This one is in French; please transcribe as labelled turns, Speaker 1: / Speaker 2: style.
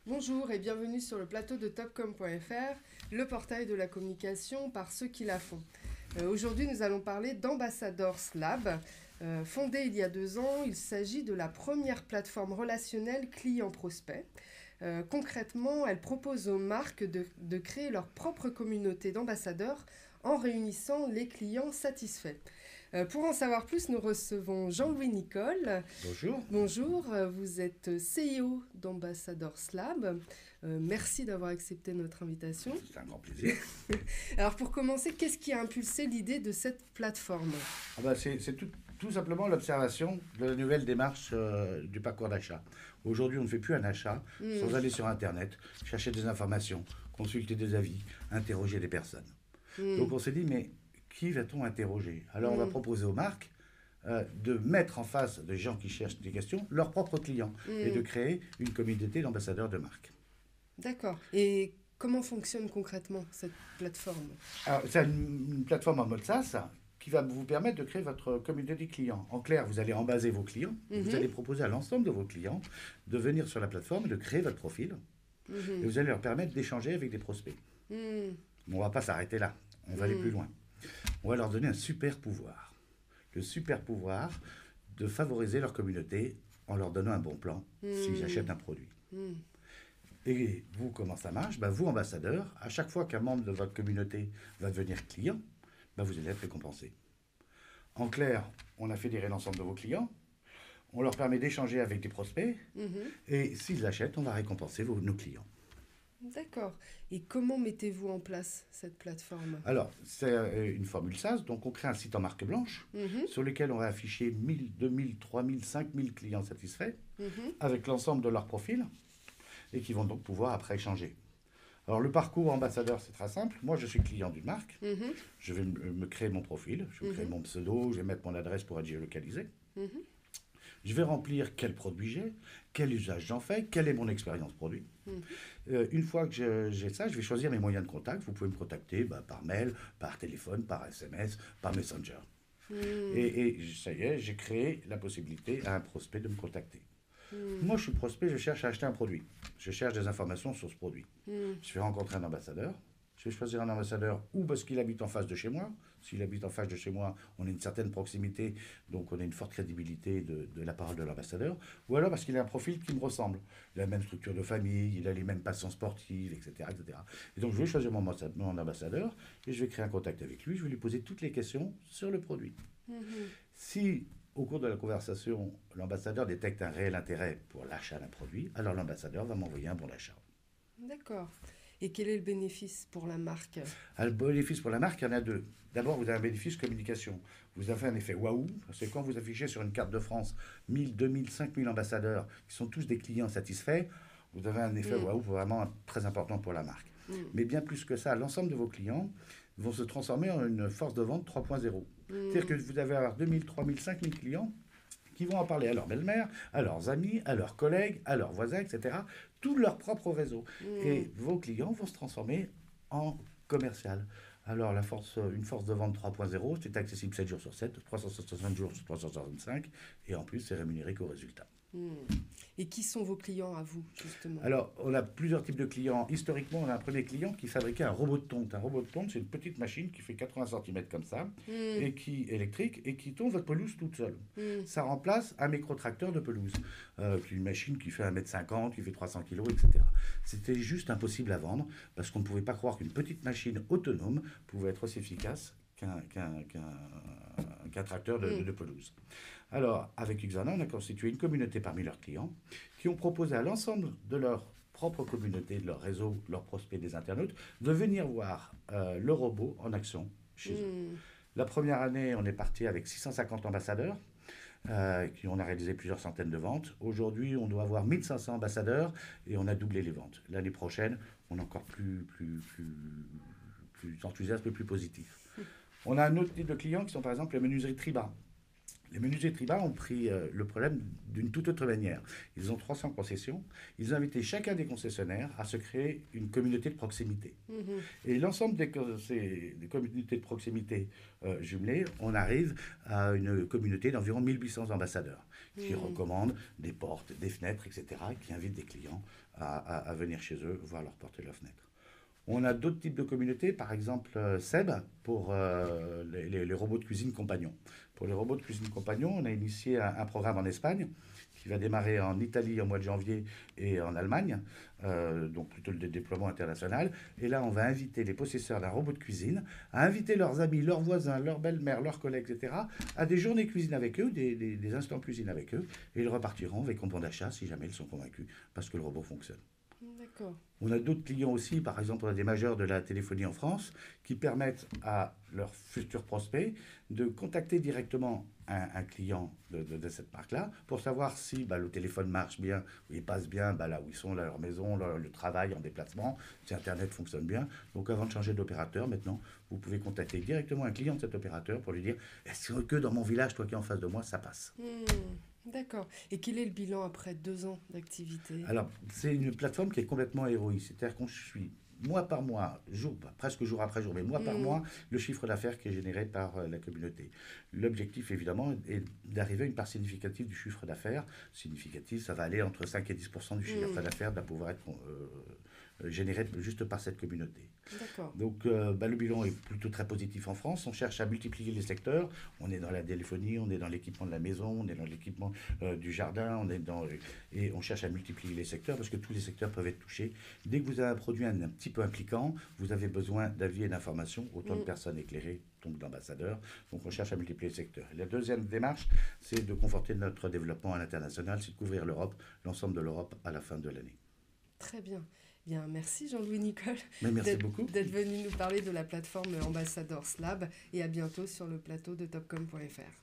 Speaker 1: Bonjour et bienvenue sur le plateau de topcom.fr, le portail de la communication par ceux qui la font. Aujourd'hui, nous allons parler d'Ambassadors Lab. Fondé il y a 2 ans, il s'agit de la première plateforme relationnelle client-prospect. Concrètement, elle propose aux marques de créer leur propre communauté d'ambassadeurs en réunissant les clients satisfaits. Pour en savoir plus, nous recevons Jean-Louis Nicole.
Speaker 2: Bonjour.
Speaker 1: Bonjour, vous êtes CEO d'Ambassadors Lab. Merci d'avoir accepté notre invitation.
Speaker 2: C'est un grand plaisir.
Speaker 1: Alors pour commencer, qu'est-ce qui a impulsé l'idée de cette plateforme?
Speaker 2: C'est tout simplement l'observation de la nouvelle démarche du parcours d'achat. Aujourd'hui, on ne fait plus un achat sans aller sur Internet, chercher des informations, consulter des avis, interroger des personnes. Donc on s'est dit, mais qui va-t-on interroger? Alors on va proposer aux marques de mettre en face des gens qui cherchent des questions leurs propres clients et de créer une communauté d'ambassadeurs de marque.
Speaker 1: D'accord. Et comment fonctionne concrètement cette plateforme?
Speaker 2: Alors, c'est une plateforme en mode SaaS qui va vous permettre de créer votre communauté client. En clair, vous allez embaser vos clients, vous allez proposer à l'ensemble de vos clients de venir sur la plateforme, de créer votre profil, et vous allez leur permettre d'échanger avec des prospects. Mais on ne va pas s'arrêter là, on va aller plus loin. On va leur donner un super pouvoir. Le super pouvoir de favoriser leur communauté en leur donnant un bon plan s'ils achètent un produit. Et vous, comment ça marche? Vous, ambassadeur, à chaque fois qu'un membre de votre communauté va devenir client, vous allez être récompensé. En clair, on a fédéré l'ensemble de vos clients, on leur permet d'échanger avec des prospects, et s'ils achètent, on va récompenser nos clients.
Speaker 1: D'accord. Et comment mettez-vous en place cette plateforme?
Speaker 2: Alors, c'est une formule SaaS, donc on crée un site en marque blanche, sur lequel on va afficher 1000, 2000, 3000, 5000 clients satisfaits, avec l'ensemble de leurs profils, et qui vont donc pouvoir après échanger. Alors le parcours ambassadeur, c'est très simple. Moi, je suis client d'une marque. Je vais me créer mon profil, je vais créer mon pseudo, je vais mettre mon adresse pour être géolocalisé. Je vais remplir quel produit j'ai, quel usage j'en fais, quelle est mon expérience produit. Une fois que j'ai ça, je vais choisir mes moyens de contact. Vous pouvez me contacter par mail, par téléphone, par SMS, par Messenger. Et ça y est, j'ai créé la possibilité à un prospect de me contacter. Moi, je suis prospect, je cherche à acheter un produit. Je cherche des informations sur ce produit. Je vais rencontrer un ambassadeur. Je vais choisir un ambassadeur ou parce qu'il habite en face de chez moi. S'il habite en face de chez moi, on a une certaine proximité, donc on a une forte crédibilité de la parole de l'ambassadeur. Ou alors parce qu'il a un profil qui me ressemble. Il a la même structure de famille, il a les mêmes passions sportives, etc. etc. Et donc je vais choisir mon ambassadeur et je vais créer un contact avec lui. Je vais lui poser toutes les questions sur le produit. Si au cours de la conversation, l'ambassadeur détecte un réel intérêt pour l'achat d'un produit, alors l'ambassadeur va m'envoyer un bon d'achat.
Speaker 1: D'accord. Et quel est le bénéfice pour la marque?
Speaker 2: Le bénéfice pour la marque, il y en a deux. D'abord, vous avez un bénéfice communication. Vous avez un effet waouh, parce que quand vous affichez sur une carte de France 1000, 2000, 5000 ambassadeurs, qui sont tous des clients satisfaits, vous avez un effet waouh vraiment très important pour la marque. Mais bien plus que ça, l'ensemble de vos clients vont se transformer en une force de vente 3.0. C'est-à-dire que vous allez avoir 2000, 3000, 5000 clients qui vont en parler à leur belle-mère, à leurs amis, à leurs collègues, à leurs voisins, etc. Tout leur propre réseau. Et vos clients vont se transformer en commercial. Alors, une force de vente 3.0, c'est accessible 7 jours sur 7, 360 jours sur 365, et en plus, c'est rémunéré qu'au résultat.
Speaker 1: Et qui sont vos clients à vous, justement?
Speaker 2: Alors, on a plusieurs types de clients. Historiquement, on a un premier client qui fabriquait un robot de tonte. Un robot de tonte, c'est une petite machine qui fait 80 cm comme ça, et qui électrique, et qui tonte votre pelouse toute seule. Ça remplace un microtracteur de pelouse. Une machine qui fait 1,50 m, qui fait 300 kg, etc. C'était juste impossible à vendre, parce qu'on ne pouvait pas croire qu'une petite machine autonome pouvait être aussi efficace qu'un tracteur de pelouse. Alors, avec Xana, on a constitué une communauté parmi leurs clients qui ont proposé à l'ensemble de leur propre communauté, de leur réseau, leurs prospects, des internautes, de venir voir le robot en action chez eux. La première année, on est parti avec 650 ambassadeurs. On a réalisé plusieurs centaines de ventes. Aujourd'hui, on doit avoir 1500 ambassadeurs et on a doublé les ventes. L'année prochaine, on est encore plus enthousiaste et plus positif. On a un autre type de clients qui sont par exemple les menuiseries Triba. Les menuisiers Triba ont pris le problème d'une toute autre manière. Ils ont 300 concessions. Ils ont invité chacun des concessionnaires à se créer une communauté de proximité. Et l'ensemble des communautés de proximité jumelées, on arrive à une communauté d'environ 1800 ambassadeurs qui recommandent des portes, des fenêtres, etc., qui invitent des clients à venir chez eux voir leurs portes et leurs fenêtres. On a d'autres types de communautés, par exemple Seb, pour les robots de cuisine compagnons. Pour les robots de cuisine compagnons, on a initié un programme en Espagne qui va démarrer en Italie au mois de janvier et en Allemagne, donc plutôt le déploiement international. Et là, on va inviter les possesseurs d'un robot de cuisine à inviter leurs amis, leurs voisins, leurs belles-mères, leurs collègues, etc., à des journées cuisine avec eux, des instants cuisine avec eux, et ils repartiront avec un bon d'achat si jamais ils sont convaincus, parce que le robot fonctionne.
Speaker 1: D'accord.
Speaker 2: On a d'autres clients aussi, par exemple, on a des majeurs de la téléphonie en France qui permettent à leurs futurs prospects de contacter directement un client de cette marque-là pour savoir si le téléphone marche bien, il passe bien là où ils sont, là, leur maison, le travail, en déplacement, si Internet fonctionne bien. Donc avant de changer d'opérateur, maintenant, vous pouvez contacter directement un client de cet opérateur pour lui dire « Est-ce que dans mon village, toi qui es en face de moi, ça passe ?»
Speaker 1: D'accord. Et quel est le bilan après 2 ans d'activité?
Speaker 2: Alors, c'est une plateforme qui est complètement héroïque. C'est-à-dire qu'on suit mois par mois, presque jour après jour, mais mois par mois, le chiffre d'affaires qui est généré par la communauté. L'objectif, évidemment, est d'arriver à une part significative du chiffre d'affaires. Significative, ça va aller entre 5 et 10% du chiffre d'affaires doit pouvoir être généré juste par cette communauté.
Speaker 1: D'accord.
Speaker 2: Donc le bilan est plutôt très positif en France. On cherche à multiplier les secteurs. On est dans la téléphonie, on est dans l'équipement de la maison, on est dans l'équipement du jardin, et on cherche à multiplier les secteurs parce que tous les secteurs peuvent être touchés. Dès que vous avez un produit un petit peu impliquant, vous avez besoin d'avis et d'informations, autant de personnes éclairées, donc d'ambassadeurs. Donc on cherche à multiplier les secteurs. Et la deuxième démarche, c'est de conforter notre développement à l'international, c'est de couvrir l'Europe, l'ensemble de l'Europe à la fin de l'année.
Speaker 1: Très bien. Bien, merci Jean-Louis Nicole
Speaker 2: d'être
Speaker 1: venu nous parler de la plateforme Ambassadors Lab et à bientôt sur le plateau de Topcom.fr.